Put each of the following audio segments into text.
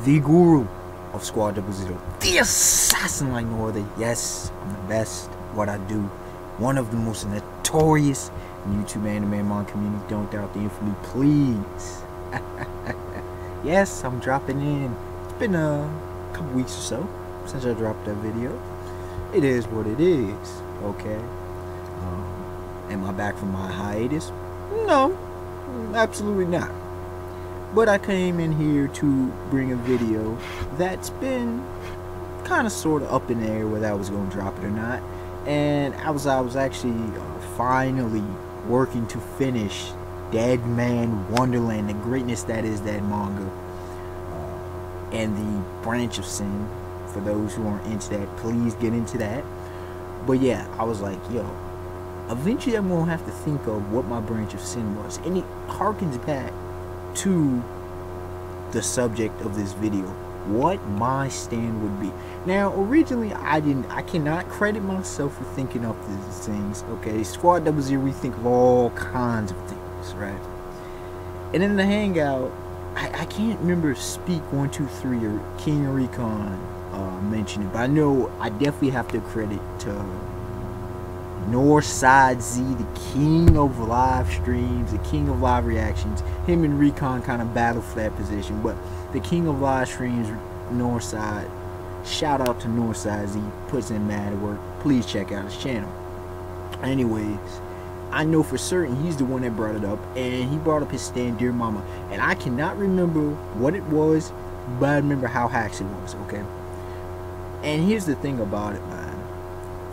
the guru of Squad 000, the assassin like no other. Yes, I'm the best at what I do. One of the most notorious in YouTube anime manga community. Don't doubt the infamy, please. Yes, I'm dropping in. It's been a couple weeks or so since I dropped that video. It is what it is, okay? Am I back from my hiatus? No, absolutely not. But I came in here to bring a video that's been kind of sort of up in the air whether I was going to drop it or not. And I was actually finally working to finish Dead Man Wonderland, the greatness that is that manga, and the Branch of Sin. For those who aren't into that, please get into that. But yeah, I was like, yo, eventually I'm going to have to think of what my Branch of Sin was. And it harkens back to the subject of this video, what my stand would be. Now originally I cannot credit myself for thinking up these things, okay? Squad 000, we think of all kinds of things, right? And in the hangout, I can't remember if Speak 123 or King Recon mentioned it, but I know I definitely have to credit to Northside Z, the king of live streams, the king of live reactions. Him and Recon kind of battle for that position, but the king of live streams, Northside. Shout out to Northside Z, puts in mad work. Please check out his channel. Anyways, I know for certain he's the one that brought it up, and he brought up his stand, Dear Mama, and I cannot remember what it was, but I remember how hacks it was, okay? And here's the thing about it, man.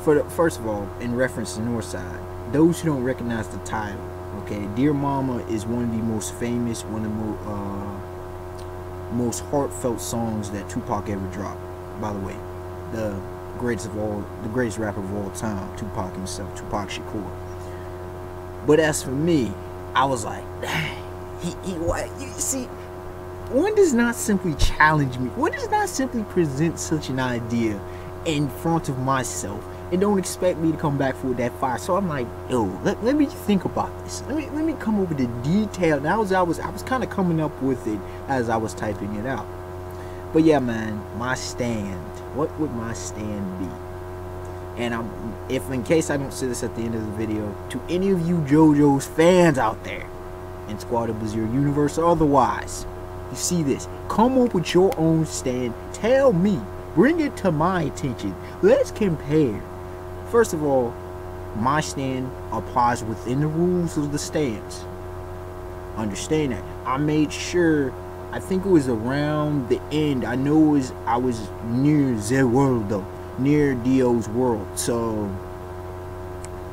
First of all, in reference to Northside, those who don't recognize the title, okay, Dear Mama is one of the most famous, one of the most heartfelt songs that Tupac ever dropped. By the way, the greatest rapper of all time, Tupac himself, Tupac Shakur. But as for me, I was like, dang, you see, one does not simply challenge me. One does not simply present such an idea in front of myself and don't expect me to come back for that fire. So I'm like, yo, let me think about this. Let me come up with the detail. And I was kind of coming up with it as I was typing it out. But yeah, man, my stand. What would my stand be? And if in case I don't say this at the end of the video, to any of you JoJo's fans out there in Squad 000 universe or otherwise, you see this, come up with your own stand. Tell me, bring it to my attention. Let's compare. First of all, my stand applies within the rules of the stands. Understand that. I made sure, I think it was around the end. I know I was near the world though, near Dio's world. So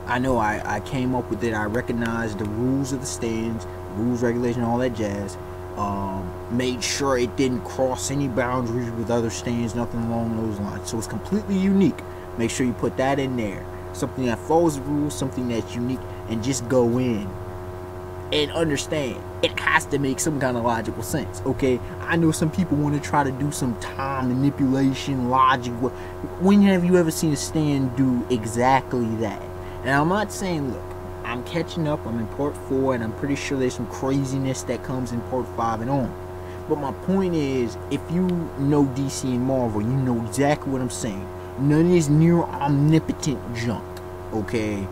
I know I came up with it. I recognized the rules of the stands, rules, regulation, all that jazz. Made sure it didn't cross any boundaries with other stands, nothing along those lines. So it's completely unique. Make sure you put that in there. Something that follows the rules, something that's unique, and just go in and understand. It has to make some kind of logical sense, okay? I know some people want to try to do some time manipulation, logic. When have you ever seen a stand do exactly that? And I'm not saying, look, I'm catching up, I'm in part 4, and I'm pretty sure there's some craziness that comes in part 5 and on. But my point is, if you know DC and Marvel, you know exactly what I'm saying. None of this near omnipotent junk, okay?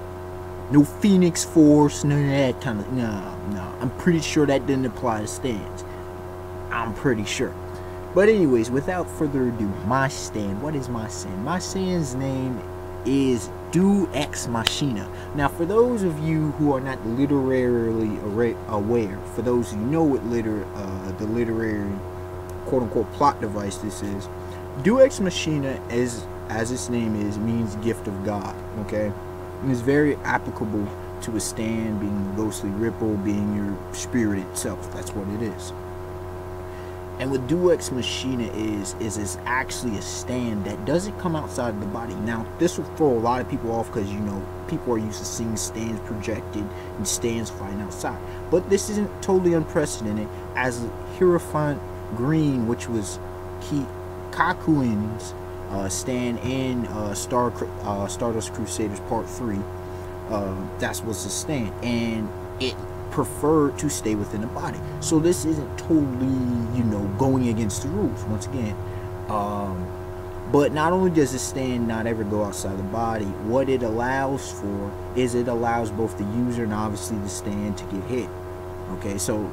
No Phoenix Force, none of that kind of, no. I'm pretty sure that didn't apply to stands. I'm pretty sure. But anyways, without further ado, my stand. What is my stand? My stand's name is Deus Ex Machina. Now, for those of you who are not literarily aware, for those who know what the literary quote-unquote plot device this is, Deus Ex Machina, as its name is, means gift of God, okay? And it's very applicable to a stand, being a ghostly ripple, being your spirit itself. That's what it is. And what Deus Ex Machina is actually a stand that doesn't come outside of the body. Now, this will throw a lot of people off because, you know, people are used to seeing stands projected and stands fighting outside. But this isn't totally unprecedented, as Hierophant Green, which was Kakuin's stand in Stardust Crusaders Part 3, that was his stand, and it preferred to stay within the body. So this isn't totally, you know, going against the rules once again. But not only does the stand not ever go outside the body, what it allows for is it allows both the user and obviously the stand to get hit. Okay, so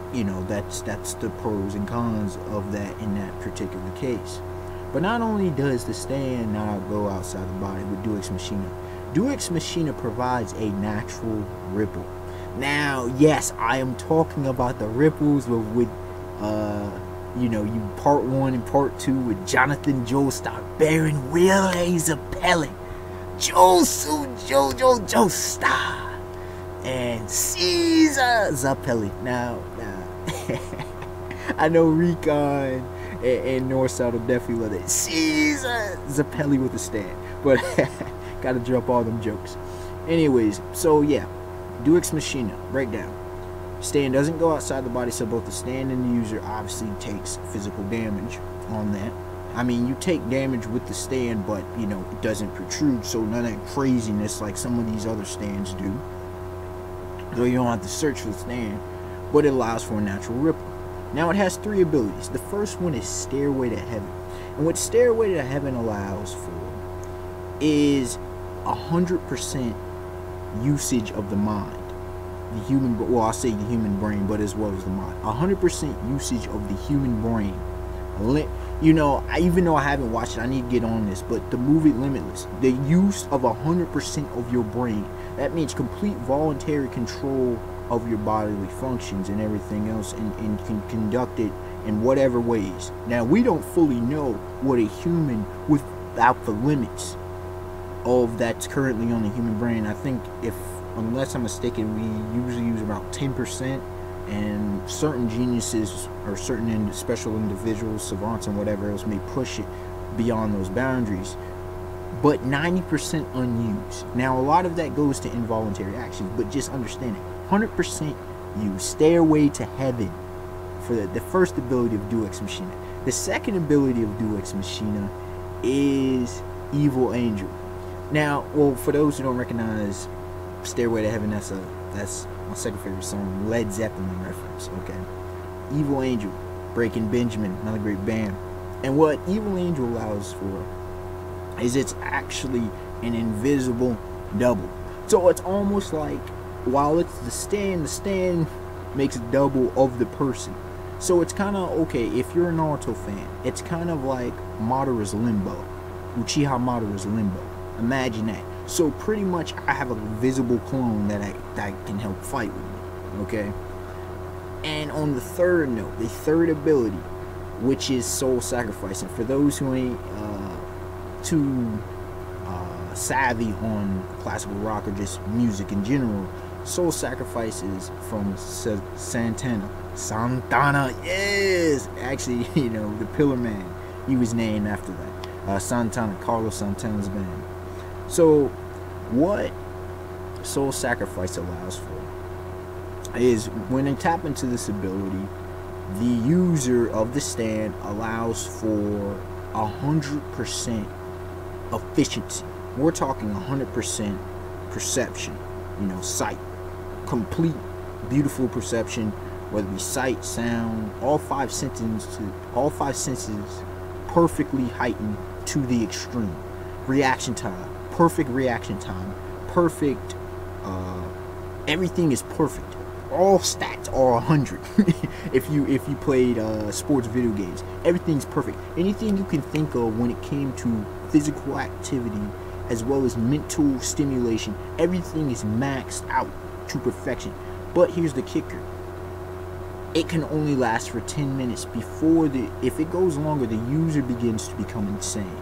that's the pros and cons of that in that particular case. But not only does the stand not go outside the body with Deus Ex Machina, Deus Ex Machina provides a natural ripple. Now, yes, I am talking about the ripples with part 1 and part 2 with Jonathan Joestar, Baron Relay Zappelli, Jojo Joestar, and Caesar Zappelli. Now, I know Recon and Northside will definitely love it. Caesar Zappelli with a stand, but gotta drop all them jokes. Anyways, so yeah, Deus Ex Machina breakdown. Stand doesn't go outside the body, so both the stand and the user obviously takes physical damage on that. I mean, you take damage with the stand, but it doesn't protrude, so none of that craziness like some of these other stands do. So you don't have to search for the stand, but it allows for a natural ripple. Now it has 3 abilities. The first one is Stairway to Heaven, and what Stairway to Heaven allows for is 100% usage of the mind. The human, well, I'll say the human brain, but as well as the mind. 100% usage of the human brain. Even though I haven't watched it, I need to get on this, but the movie Limitless, the use of 100% of your brain, that means complete voluntary control of your bodily functions and everything else, and can conduct it in whatever ways. Now, we don't fully know what a human without the limits of that's currently on the human brain. I think, unless I'm mistaken, we usually use about 10%, and certain geniuses or certain special individuals, savants and whatever else, may push it beyond those boundaries, but 90% unused. Now, a lot of that goes to involuntary actions, but just understand it, 100% used. Stairway to Heaven for the first ability of Deus Ex Machina. The second ability of Deus Ex Machina is Evil Angel. Now, well, for those who don't recognize Stairway to Heaven, that's my second favorite song, Led Zeppelin reference. Okay, Evil Angel, Breaking Benjamin, another great band. And what Evil Angel allows for is it's actually an invisible double. So it's almost like, while it's the stand makes a double of the person. So it's kind of, okay, if you're a Naruto fan, it's kind of like Madara's Limbo, Uchiha Madara's Limbo. Imagine that. So pretty much I have a visible clone that can help fight with me, okay? And on the third note, the third ability, which is Soul Sacrifice, and for those who ain't too savvy on classical rock or just music in general, Soul Sacrifice is from Santana, yes! Actually, the Pillar Man, he was named after that. Santana, Carlos Santana's band. So, what Soul Sacrifice allows for is, when they tap into this ability, the user of the stand allows for 100% efficiency. We're talking 100% perception, sight, complete, beautiful perception, whether it be sight, sound, all five senses perfectly heightened to the extreme. Reaction time, perfect reaction time, perfect, everything is perfect. All stats are 100. if you played sports video games, everything's perfect. Anything you can think of when it came to physical activity as well as mental stimulation, everything is maxed out to perfection. But here's the kicker: it can only last for 10 minutes before if it goes longer, the user begins to become insane.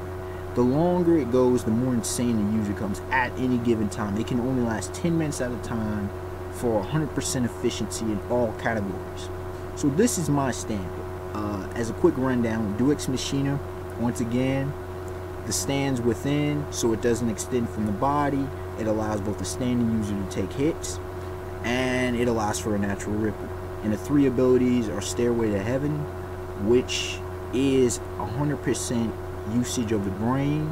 The longer it goes, the more insane the user becomes at any given time. It can only last 10 minutes at a time for 100% efficiency in all categories. So this is my standard. As a quick rundown, Deus Ex Machina, once again, the stand's within, so it doesn't extend from the body. It allows both the stand and user to take hits, and it allows for a natural ripple. And the three abilities are Stairway to Heaven, which is 100% usage of the brain,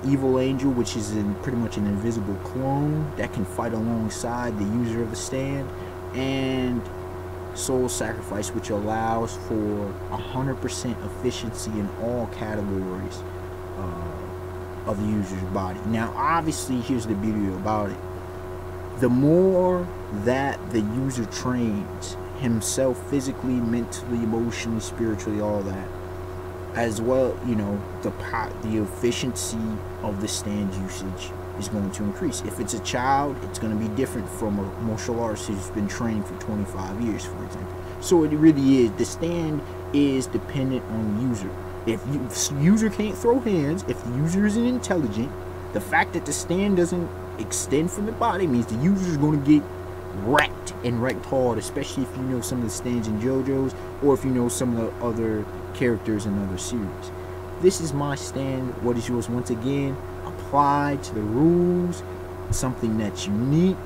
Evil Angel, which is pretty much an invisible clone that can fight alongside the user of the stand, and soul sacrifice, which allows for 100% efficiency in all categories of the user's body. Now, obviously, here's the beauty about it. The more that the user trains himself physically, mentally, emotionally, spiritually, all that, as well, you know, the efficiency of the stand usage is going to increase. If it's a child, it's going to be different from a martial artist who's been trained for 25 years, for example. So it really is, the stand is dependent on the user. If the user can't throw hands, if the user isn't intelligent, the fact that the stand doesn't extend from the body means the user is going to get wrecked and wrecked hard, especially if you know some of the stands in JoJo's, or if you know some of the other characters in other series. This is my stand. What is yours? Once again, apply to the rules, something that's unique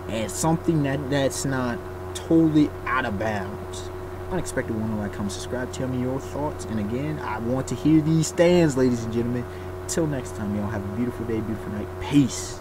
and something that's not totally out of bounds. Unexpected one, like, comment, subscribe, tell me your thoughts, and again, I want to hear these stands, ladies and gentlemen. Till next time, y'all have a beautiful day, beautiful night. Peace.